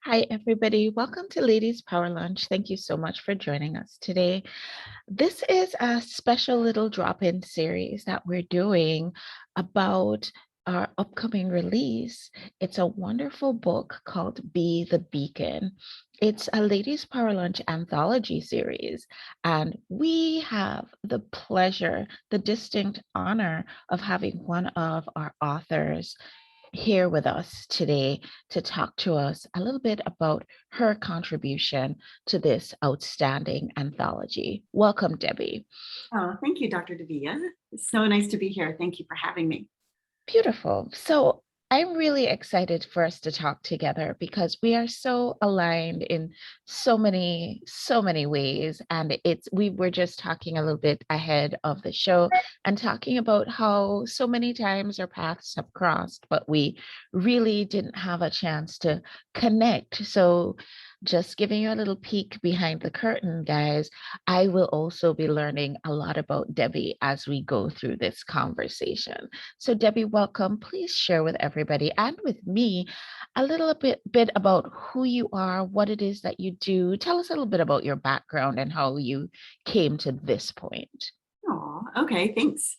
Hi, everybody. Welcome to Ladies Power Lunch. Thank you so much for joining us today. This is a special little drop-in series that we're doing about our upcoming release. It's a wonderful book called Be the Beacon. It's a Ladies Power Lunch Anthology series, and we have the pleasure, the distinct honor of having one of our authors here with us today to talk to us a little bit about her contribution to this outstanding anthology. Welcome, Debbie. Oh, thank you, Dr. Davia. It's so nice to be here. Thank you for having me. Beautiful. So I'm really excited for us to talk together because we are so aligned in so many ways. And we were just talking a little bit ahead of the show and talking about how so many times our paths have crossed, but we really didn't have a chance to connect. So just giving you a little peek behind the curtain, guys, I will also be learning a lot about Debbie as we go through this conversation. So Debbie, welcome. Please share with everybody and with me a little bit about who you are, what it is that you do. Tell us a little bit about your background and how you came to this point. Oh, okay, thanks.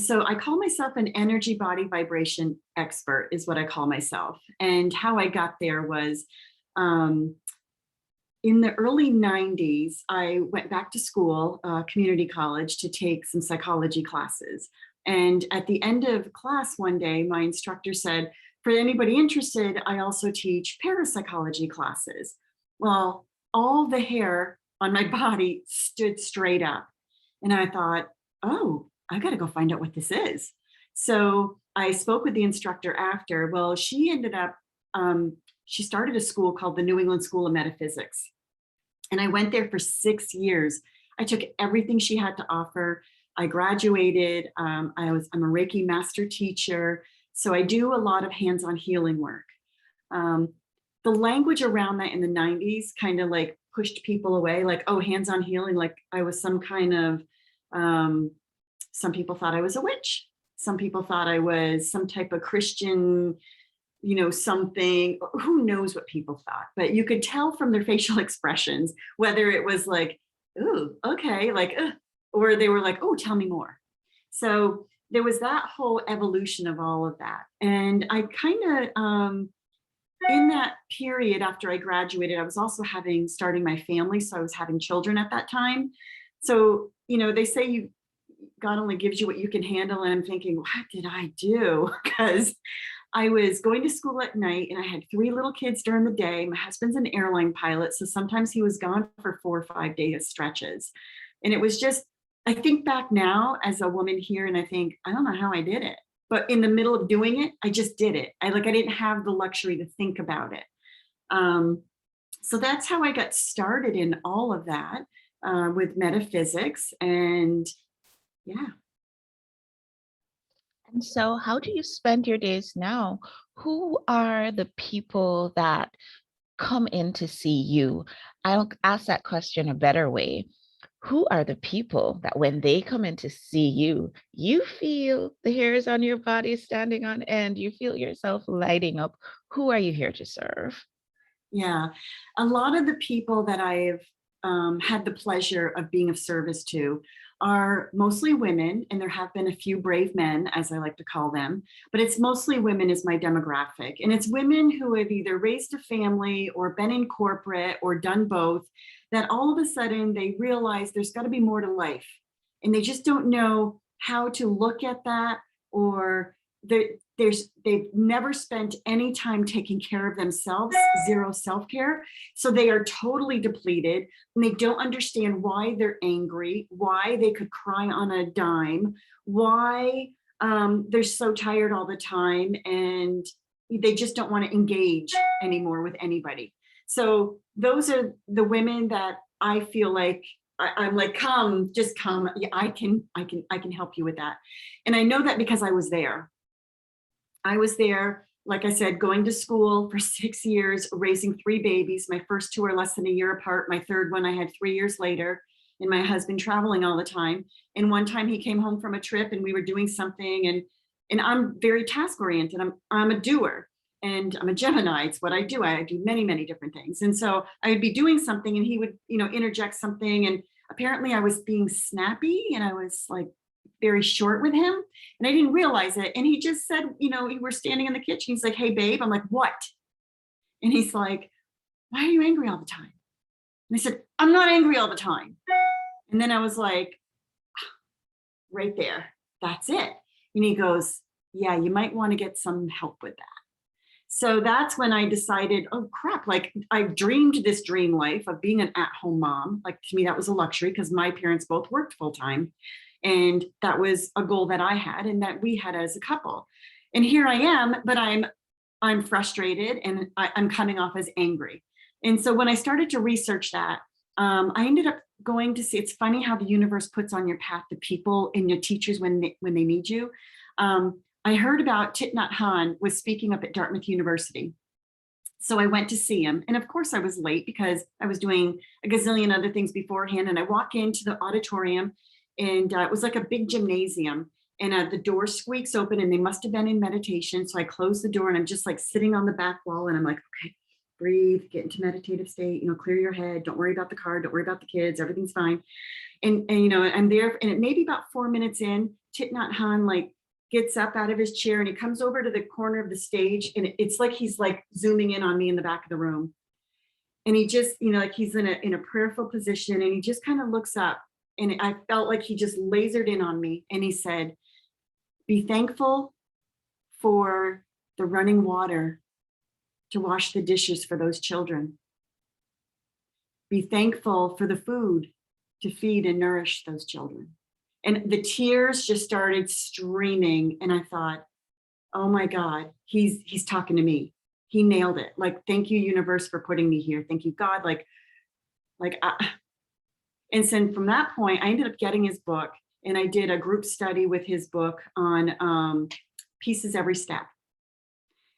So I call myself an energy body vibration expert is what I call myself. And how I got there was um, in the early 90s, I went back to school, community college, to take some psychology classes. And at the end of class one day, my instructor said, for anybody interested, I also teach parapsychology classes. Well, all the hair on my body stood straight up. And I thought, oh, I got to go find out what this is. So I spoke with the instructor after. Well, she ended up, she started a school called the New England School of Metaphysics. And I went there for 6 years. I took everything she had to offer. I graduated. I'm a Reiki master teacher. So I do a lot of hands-on healing work. Um, the language around that in the 90s kind of like pushed people away, like, oh, hands-on healing, like I was some kind of, some people thought I was a witch. Some people thought I was some type of Christian, something. Who knows what people thought, but you could tell from their facial expressions whether it was like, ooh, okay, like, or they were like, oh, tell me more. So there was that whole evolution of all of that. And I kind of, in that period after I graduated, I was also starting my family. So I was having children at that time. So, they say God only gives you what you can handle. And I'm thinking, what did I do? Because I was going to school at night and I had 3 little kids during the day. My husband's an airline pilot. So sometimes he was gone for 4 or 5 day stretches. And it was just, I think back now as a woman here and I think, I don't know how I did it. But in the middle of doing it, I just did it. I didn't have the luxury to think about it. So that's how I got started in all of that with metaphysics. And yeah. And so, how do you spend your days now? Who are the people that come in to see you? I'll ask that question a better way. Who are the people that when they come in to see you, you feel the hairs on your body standing on end, you feel yourself lighting up? Who are you here to serve? Yeah. A lot of the people that I've had the pleasure of being of service to are mostly women, and there have been a few brave men, as I like to call them, but it's mostly women is my demographic. And it's women who have either raised a family or been in corporate or done both, that all of a sudden they realize there's got to be more to life. And they just don't know how to look at that, or they've never spent any time taking care of themselves, zero self-care. So they are totally depleted and they don't understand why they're angry, why they could cry on a dime, why they're so tired all the time, and they just don't want to engage anymore with anybody. So those are the women that I feel like I'm like, come, just come. Yeah, I can help you with that. And I know that because I was there. I was there, like I said, going to school for 6 years, raising 3 babies. My first 2 are less than a year apart. My third one I had 3 years later, and my husband traveling all the time. And one time he came home from a trip and we were doing something, and I'm very task oriented. I'm a doer. And I'm a Gemini. It's what I do. I do many, many different things. And so I would be doing something and he would, interject something. And apparently I was being snappy and I was like very short with him. And I didn't realize it. And he just said, we were standing in the kitchen. He's like, "Hey, babe." I'm like, "What?" And he's like, "Why are you angry all the time?" And I said, "I'm not angry all the time." And then I was like, right there, that's it. And he goes, "Yeah, you might want to get some help with that." So that's when I decided, oh crap, like I dreamed this dream life of being an at-home mom. Like to me, that was a luxury because my parents both worked full time. And that was a goal that I had and that we had as a couple. And here I am, but I'm frustrated and I'm coming off as angry. And so when I started to research that, I ended up going to see. It's funny how the universe puts on your path the people and your teachers when they need you. I heard about Thich Nhat Hanh was speaking up at Dartmouth University. So I went to see him. And of course I was late because I was doing a gazillion other things beforehand. And I walk into the auditorium and it was like a big gymnasium and the door squeaks open and they must have been in meditation. So I close the door and I'm just like sitting on the back wall and I'm like, okay, breathe, get into meditative state, clear your head. Don't worry about the car. Don't worry about the kids. Everything's fine. And I'm there and it may be about 4 minutes in, Thich Nhat Hanh like gets up out of his chair and he comes over to the corner of the stage and it's like he's like zooming in on me in the back of the room. And he just, like he's in a prayerful position and he just kind of looks up and I felt like he just lasered in on me and he said, "Be thankful for the running water to wash the dishes for those children. Be thankful for the food to feed and nourish those children." And the tears just started streaming. And I thought, oh my God, he's talking to me. He nailed it. Like, thank you, universe, for putting me here. Thank you, God. And so from that point, I ended up getting his book and I did a group study with his book on pieces every step.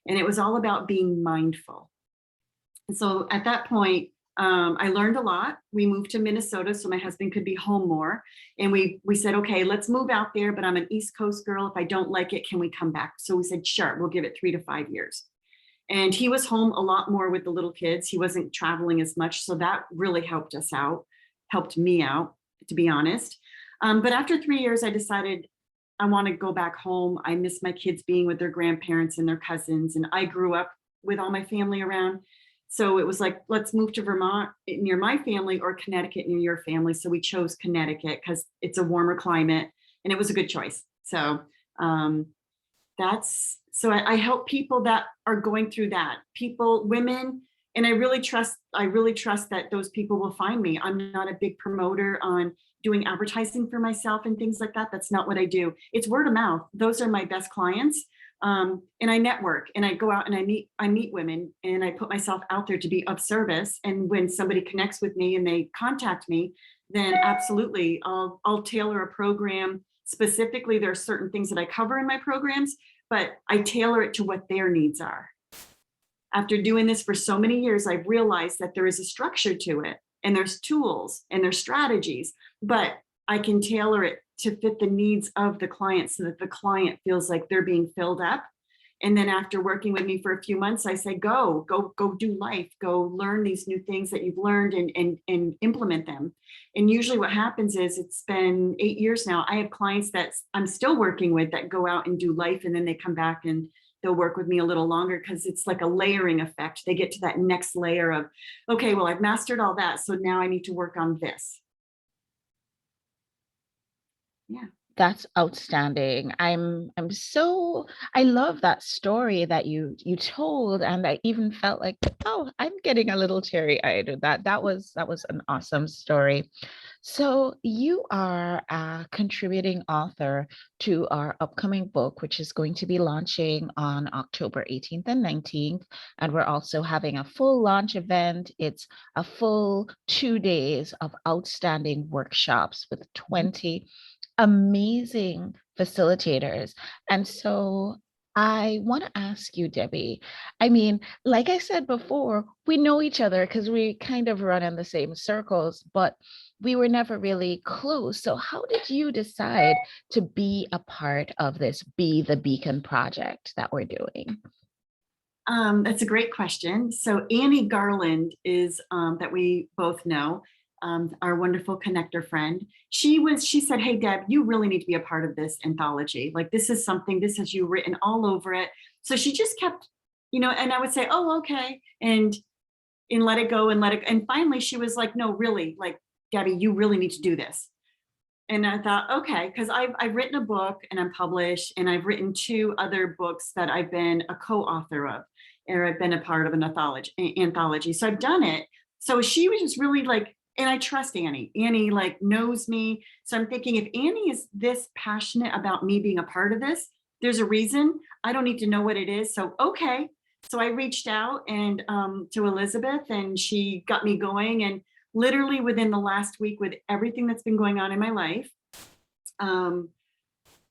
And it was all about being mindful. And so at that point, I learned a lot. We moved to Minnesota so my husband could be home more. And we said, okay, let's move out there, but I'm an East Coast girl. If I don't like it, can we come back? So we said, sure, we'll give it 3 to 5 years. And he was home a lot more with the little kids. He wasn't traveling as much. So that really helped us out, helped me out, to be honest. But after 3 years, I decided I want to go back home. I miss my kids being with their grandparents and their cousins. And I grew up with all my family around. So it was like, let's move to Vermont near my family or Connecticut near your family. So we chose Connecticut because it's a warmer climate and it was a good choice. So I help people that are going through that, people, women, and I really trust that those people will find me. I'm not a big promoter on doing advertising for myself and things like that. That's not what I do. It's word of mouth. Those are my best clients. And I network and I go out and I meet women and I put myself out there to be of service. And when somebody connects with me and they contact me, then absolutely I'll tailor a program. Specifically, there are certain things that I cover in my programs, but I tailor it to what their needs are. After doing this for so many years, I've realized that there is a structure to it and there's tools and there's strategies, but I can tailor it to fit the needs of the client so that the client feels like they're being filled up. And then after working with me for a few months, I say, go do life, go learn these new things that you've learned and implement them. And usually what happens is it's been 8 years now. I have clients that I'm still working with that go out and do life and then they come back and they'll work with me a little longer because it's like a layering effect. They get to that next layer of, okay, well, I've mastered all that. So now I need to work on this. Yeah. That's outstanding. I love that story that you told, and I even felt like, oh, I'm getting a little teary-eyed. That was an awesome story. So you are a contributing author to our upcoming book, which is going to be launching on October 18th and 19th. And we're also having a full launch event. It's a full 2 days of outstanding workshops with 20 amazing facilitators. And so I want to ask you, Debbie, I mean, like I said before, we know each other because we kind of run in the same circles, but we were never really close. So how did you decide to be a part of this Be the Beacon project that we're doing? That's a great question. So Annie Garland is that we both know, our wonderful connector friend. She said, "Hey Deb, you really need to be a part of this anthology. Like this is something, this has you written all over it." So she just kept, and I would say, "Oh, okay," and let it go and let it. And finally, she was like, "No, really, like Debbie, you really need to do this." And I thought, okay, because I've written a book and I'm published, and I've written two other books that I've been a co-author of, or I've been a part of an anthology. So I've done it. So she was just really like, and I trust Annie. Annie like knows me. So I'm thinking, if Annie is this passionate about me being a part of this, there's a reason. I don't need to know what it is. So okay. So I reached out and to Elizabeth, and she got me going. And literally within the last week, with everything that's been going on in my life, um,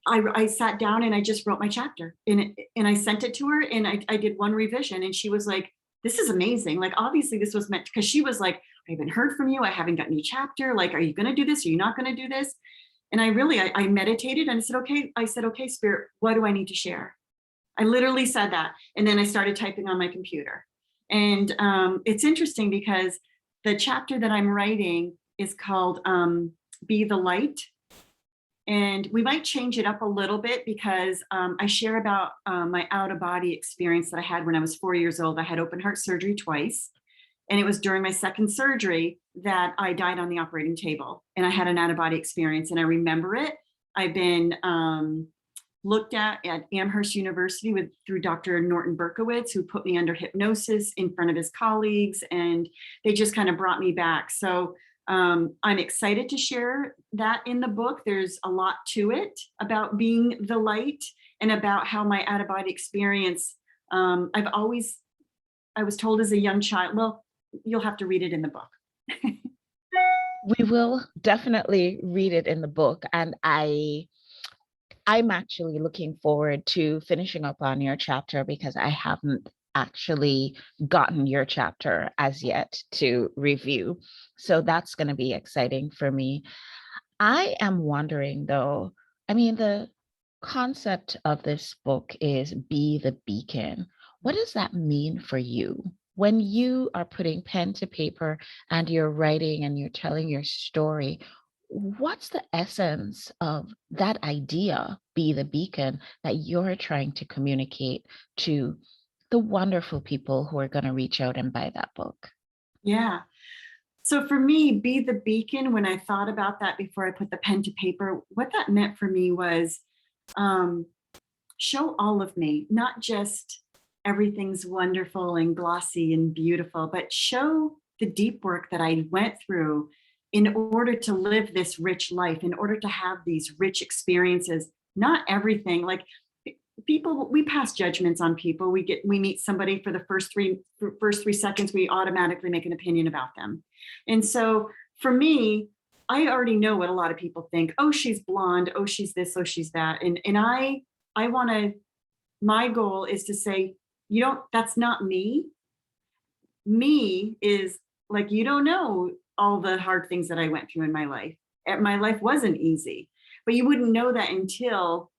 I sat down and I just wrote my chapter, and I sent it to her, and I did one revision, and she was like, "This is amazing. Like, obviously this was meant," because she was like, "I haven't heard from you. I haven't gotten your chapter. Like, are you going to do this? Are you not going to do this?" And I meditated and I said, "Okay." I said, "Okay, Spirit, what do I need to share?" I literally said that. And then I started typing on my computer. And it's interesting because the chapter that I'm writing is called Be the Light. And we might change it up a little bit because I share about my out of body experience that I had when I was 4 years old. I had open heart surgery twice. And it was during my second surgery that I died on the operating table. And I had an out of body experience. And I remember it. I've been looked at Amherst University through Dr. Norton Berkowitz, who put me under hypnosis in front of his colleagues. And they just kind of brought me back. So I'm excited to share that in the book. There's a lot to it about being the light and about how my out of body experience. I was told as a young child, well, you'll have to read it in the book. We will definitely read it in the book. And I'm actually looking forward to finishing up on your chapter because I haven't actually gotten your chapter as yet to review. So that's going to be exciting for me. I am wondering though, I mean, the concept of this book is be the beacon. What does that mean for you? When you are putting pen to paper and you're writing and you're telling your story, what's the essence of that idea, be the beacon, that you're trying to communicate to the wonderful people who are going to reach out and buy that book? Yeah. So for me, be the beacon, when I thought about that before I put the pen to paper, what that meant for me was um, show all of me, not just everything's wonderful and glossy and beautiful, but show the deep work that I went through in order to live this rich life, in order to have these rich experiences. Not everything, like people, we pass judgments on people. We meet somebody, for the first 3 seconds, we automatically make an opinion about them. And so for me, I already know what a lot of people think. Oh, she's blonde. Oh, she's this. Oh, she's that. And I want to, my goal is to say, that's not me. Me is like, you don't know all the hard things that I went through in my life. My life wasn't easy, but you wouldn't know that until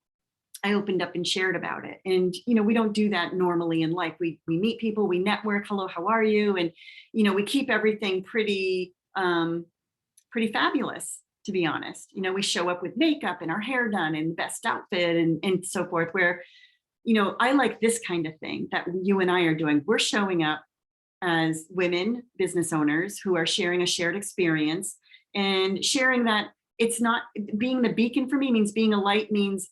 I opened up and shared about it. And, we don't do that normally in life. We meet people, we network, hello, how are you? And, we keep everything pretty fabulous, to be honest. We show up with makeup and our hair done and the best outfit and so forth, where, I like this kind of thing that you and I are doing. We're showing up as women business owners who are sharing a shared experience, and sharing that it's not, being the beacon for me means being a light, means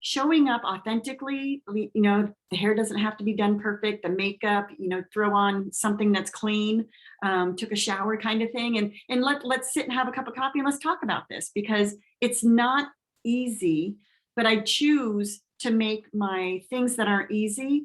showing up authentically. The hair doesn't have to be done perfect, the makeup, throw on something that's clean, took a shower kind of thing, and let's sit and have a cup of coffee and let's talk about this, because it's not easy, but I choose to make my things that aren't easy.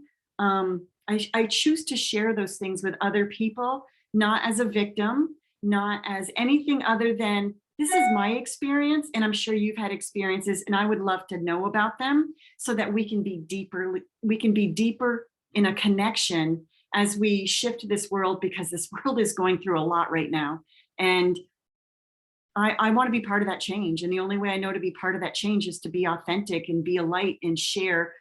I choose to share those things with other people, not as a victim, not as anything other than, this is my experience, and I'm sure you've had experiences, and I would love to know about them so that we can be deeper in a connection as we shift this world, because this world is going through a lot right now. And I want to be part of that change. And the only way I know to be part of that change is to be authentic and be a light and share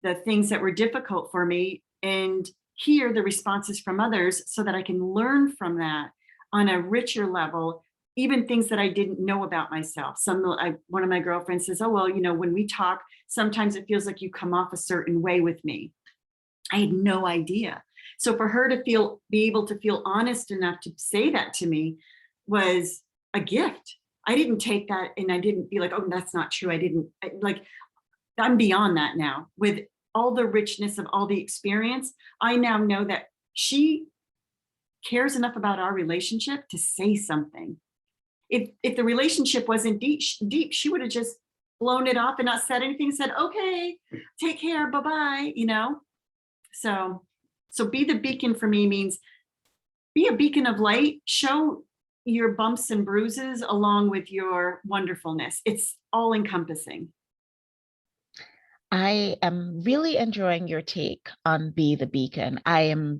the things that were difficult for me. And hear the responses from others so that I can learn from that on a richer level, even things that I didn't know about myself. One of my girlfriends says, oh, well, when we talk, sometimes it feels like you come off a certain way with me. I had no idea. So for her to be able to feel honest enough to say that to me was a gift. I didn't take that and I didn't be like, oh, that's not true. I'm beyond that now. With all the richness of all the experience, I now know that she cares enough about our relationship to say something. If the relationship wasn't deep, she would have just blown it off and not said anything, said, okay, take care, bye-bye, So be the beacon for me means be a beacon of light, show your bumps and bruises along with your wonderfulness. It's all encompassing. I am really enjoying your take on Be the Beacon. I'm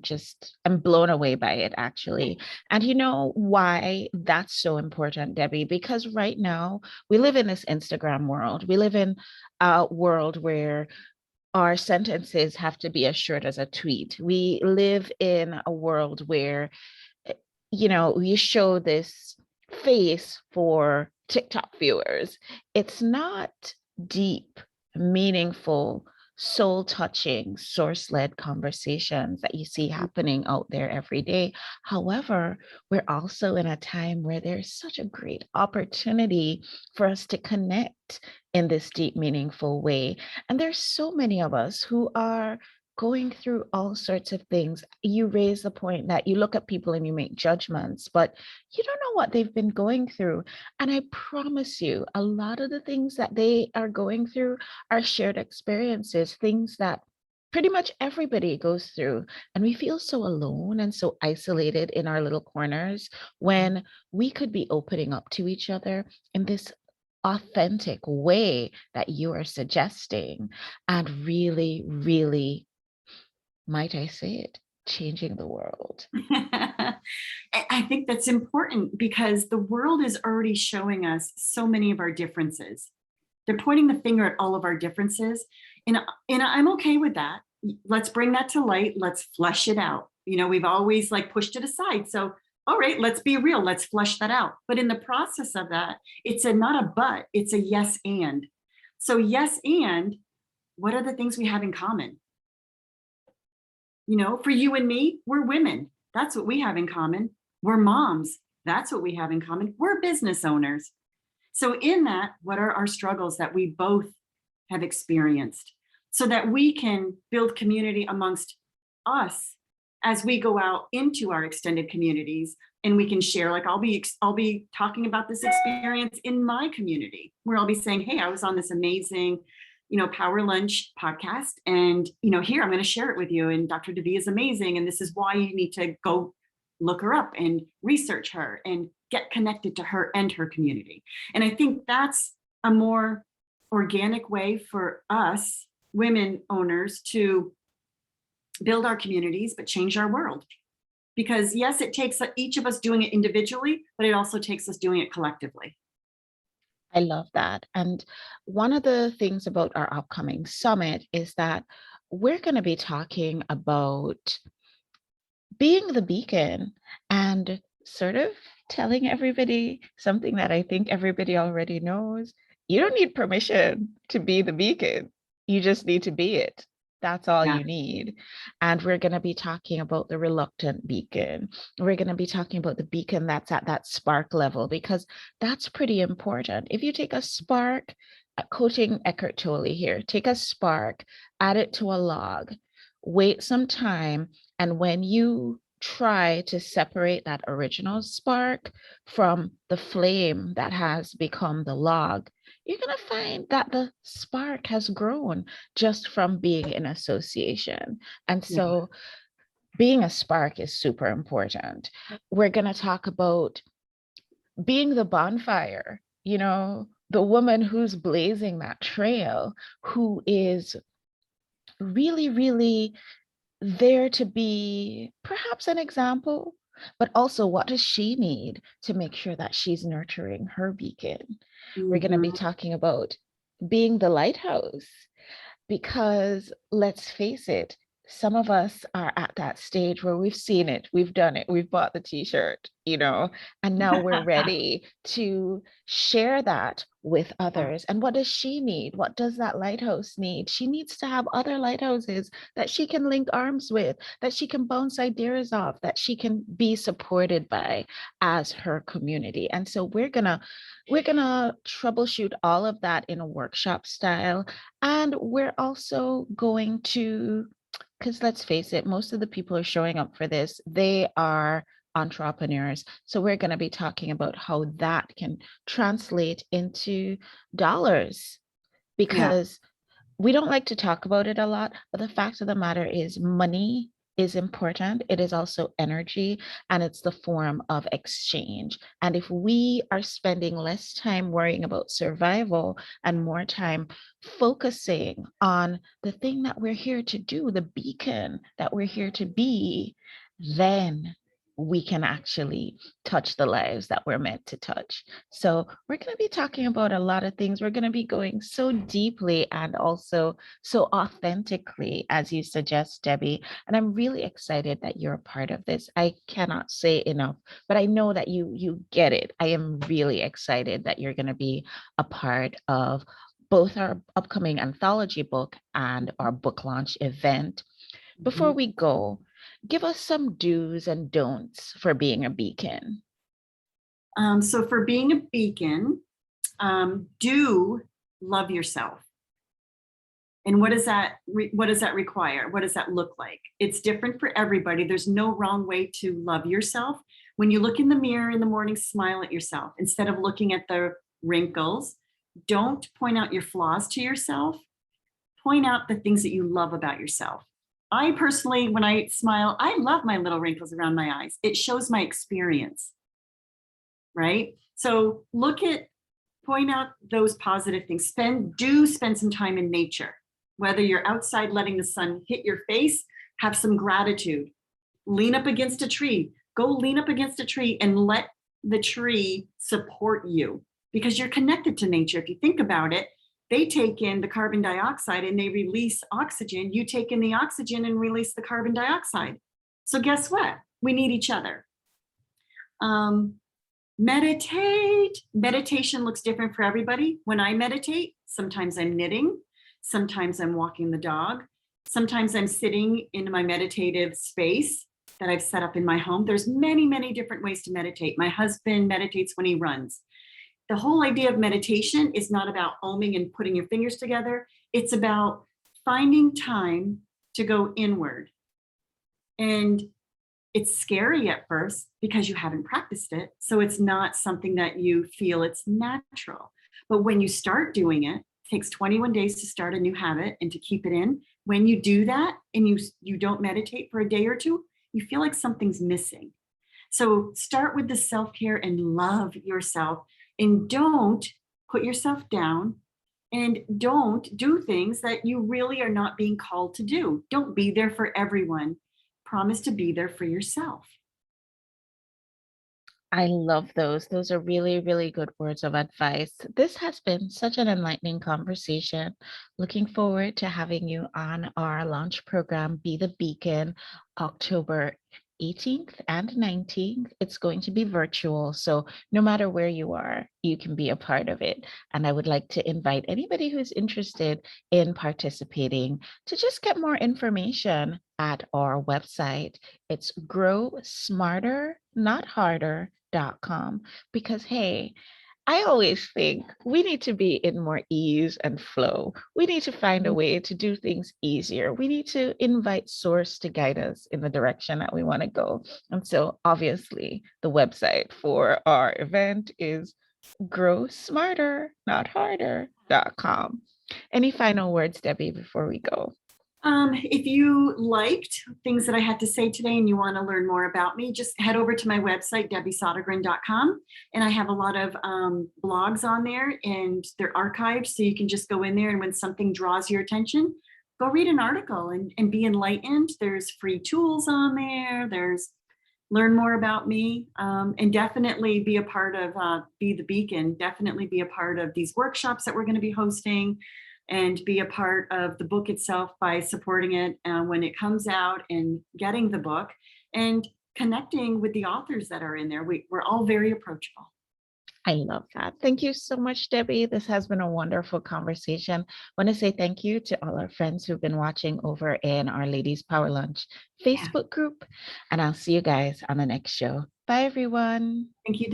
blown away by it, actually. And you know why that's so important, Debbie? Because right now we live in this Instagram world. We live in a world where our sentences have to be as short as a tweet. We live in a world where, you show this face for TikTok viewers. It's not deep, meaningful, soul touching, source led conversations that you see happening out there every day. However, we're also in a time where there's such a great opportunity for us to connect in this deep, meaningful way. And there's so many of us who are going through all sorts of things. You raise the point that you look at people and you make judgments, but you don't know what they've been going through. And I promise you, a lot of the things that they are going through are shared experiences, things that pretty much everybody goes through. And we feel so alone and so isolated in our little corners when we could be opening up to each other in this authentic way that you are suggesting, and really, really, might I say it, changing the world. I think that's important because the world is already showing us so many of our differences. They're pointing the finger at all of our differences. And I'm okay with that. Let's bring that to light. Let's flesh it out. We've always pushed it aside. So, all right, let's be real. Let's flesh that out. But in the process of that, it's not a but, it's a yes and. So yes, and what are the things we have in common? For you and me, we're women. That's what we have in common. We're moms. That's what we have in common. We're business owners. So in that, what are our struggles that we both have experienced so that we can build community amongst us as we go out into our extended communities and we can share, I'll be talking about this experience in my community where I'll be saying, hey, I was on this amazing Power Lunch podcast. And, here, I'm going to share it with you. And Dr. Debbie is amazing. And this is why you need to go look her up and research her and get connected to her and her community. And I think that's a more organic way for us women owners to build our communities, but change our world. Because yes, it takes each of us doing it individually, but it also takes us doing it collectively. I love that. And one of the things about our upcoming summit is that we're going to be talking about being the beacon and sort of telling everybody something that I think everybody already knows. You don't need permission to be the beacon. You just need to be it. That's all you need. And we're going to be talking about the reluctant beacon. We're going to be talking about the beacon that's at that spark level, because that's pretty important. If you take a spark, quoting Eckhart Tolle here, take a spark, add it to a log, wait some time, and when you try to separate that original spark from the flame that has become the log, you're going to find that the spark has grown just from being in association. And so being a spark is super important. We're going to talk about being the bonfire, the woman who's blazing that trail, who is really, really there to be perhaps an example, but also what does she need to make sure that she's nurturing her beacon? Mm-hmm. We're going to be talking about being the lighthouse, because let's face it, some of us are at that stage where we've seen it, we've done it, we've bought the t-shirt, and now we're ready to share that with others. And what does she need? What does that lighthouse need? She needs to have other lighthouses that she can link arms with, that she can bounce ideas off, that she can be supported by as her community. And so we're gonna troubleshoot all of that in a workshop style. And we're also going to, because let's face it, most of the people who are showing up for this, they are entrepreneurs. So we're going to be talking about how that can translate into dollars, Yeah. because we don't like to talk about it a lot, but the fact of the matter is money is important. It is also energy, and it's the form of exchange. And if we are spending less time worrying about survival and more time focusing on the thing that we're here to do, the beacon that we're here to be, then we can actually touch the lives that we're meant to touch. So, we're going to be talking about a lot of things. We're going to be going so deeply and also so authentically, as you suggest, Debbie. And I'm really excited that you're a part of this. I cannot say enough, but I know that you get it. I am really excited that you're going to be a part of both our upcoming anthology book and our book launch event. Before Mhm. we go, give us some do's and don'ts for being a beacon. So for being a beacon, do love yourself. And what does that require? What does that look like? It's different for everybody. There's no wrong way to love yourself. When you look in the mirror in the morning, smile at yourself instead of looking at the wrinkles. Don't point out your flaws to yourself. Point out the things that you love about yourself. I personally, when I smile, I love my little wrinkles around my eyes. It shows my experience, right? So point out those positive things. Spend some time in nature, whether you're outside letting the sun hit your face, have some gratitude. Lean up against a tree. Go lean up against a tree and let the tree support you, because you're connected to nature. If you think about it, they take in the carbon dioxide and they release oxygen. You take in the oxygen and release the carbon dioxide. So guess what? We need each other. Meditate. Meditation looks different for everybody. When I meditate, sometimes I'm knitting, sometimes I'm walking the dog, sometimes I'm sitting in my meditative space that I've set up in my home. There's many, many different ways to meditate. My husband meditates when he runs. The whole idea of meditation is not about oming and putting your fingers together. It's about finding time to go inward. And it's scary at first because you haven't practiced it. So it's not something that you feel it's natural. But when you start doing it, it takes 21 days to start a new habit and to keep it in. When you do that and you don't meditate for a day or two, you feel like something's missing. So start with the self-care and love yourself, and don't put yourself down, and don't do things that you really are not being called to do. Don't be there for everyone. Promise to be there for yourself. I love those. Those are really, really good words of advice. This has been such an enlightening conversation. Looking forward to having you on our launch program, Be the Beacon, October 18th and 19th. It's going to be virtual. So no matter where you are, you can be a part of it. And I would like to invite anybody who's interested in participating to just get more information at our website. It's growsmarternotharder.com, because hey, I always think we need to be in more ease and flow. We need to find a way to do things easier. We need to invite source to guide us in the direction that we want to go. And so obviously the website for our event is growsmarternotharder.com. Any final words, Debbie, before we go? If you liked things that I had to say today and you want to learn more about me, just head over to my website, debbiesodergren.com. And I have a lot of blogs on there and they're archived. So you can just go in there, and when something draws your attention, go read an article and be enlightened. There's free tools on there. There's learn more about me, and definitely be a part of Be the Beacon. Definitely be a part of these workshops that we're going to be hosting. and be a part of the book itself by supporting it when it comes out and getting the book and connecting with the authors that are in there. We're all very approachable. I love that. Thank you so much, Debbie. This has been a wonderful conversation. I want to say thank you to all our friends who've been watching over in our Ladies Power Lunch Yeah. Facebook group. And I'll see you guys on the next show. Bye, everyone. Thank you.